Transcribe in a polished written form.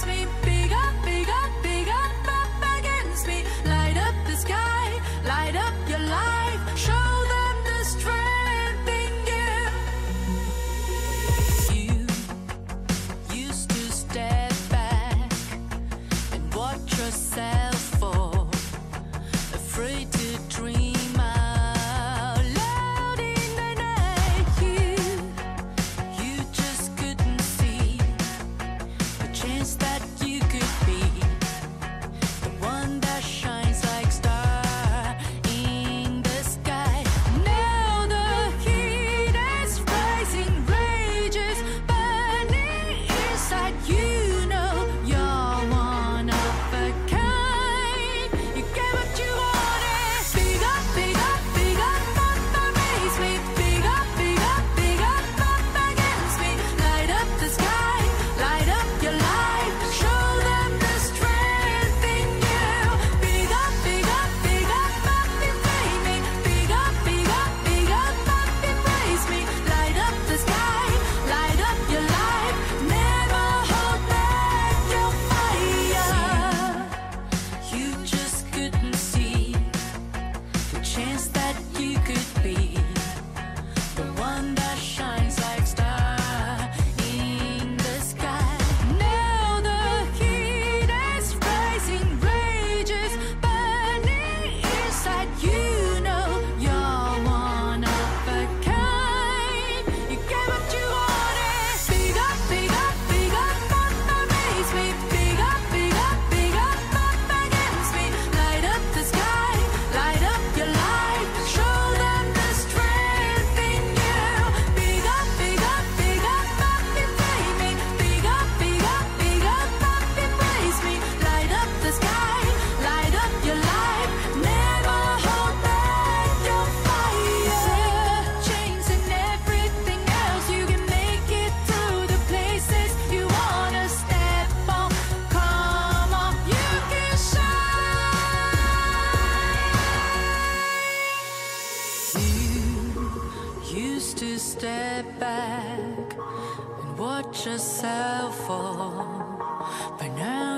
me. Big up, big up, big up, up against me. Light up the sky, light up your life. Show them the strength in you. You used to step back and watch yourself fall, afraid to dream out loud in the night. You just couldn't see the chance that you could be the one that shines like star in the sky. Now the heat is rising, rages burning inside. You know you're one of a kind. You get what you wanted. Big up, big up, big up, up amaze me. Big up, big up, big up, up against me. Light up the sky, light up your life. Show them the strength in you. Big up, big up, big up, up invade me. Big up, big up, big up, up embrace me. Light up the sky, light up your life. Never hold back your fire. You just couldn't see the chance that you could be the one that shines like star in the sky. Now the heat is rising, rages burning inside. You know you're one of a kind. You get what you wanted. Big up, big up, big up, up amaze me. Big up, big up, big up, up against me. Light up the sky, light up your life. Show them the strength in you. Big up, big up, big up, up invade me. Big up, big up, big up, up embrace me. Light up the sky, light up your life. Never hold back your fire. Chains and everything else, you can make it to the places you wanna step on. Come on, you can shine. You used to step back and watch yourself fall, but now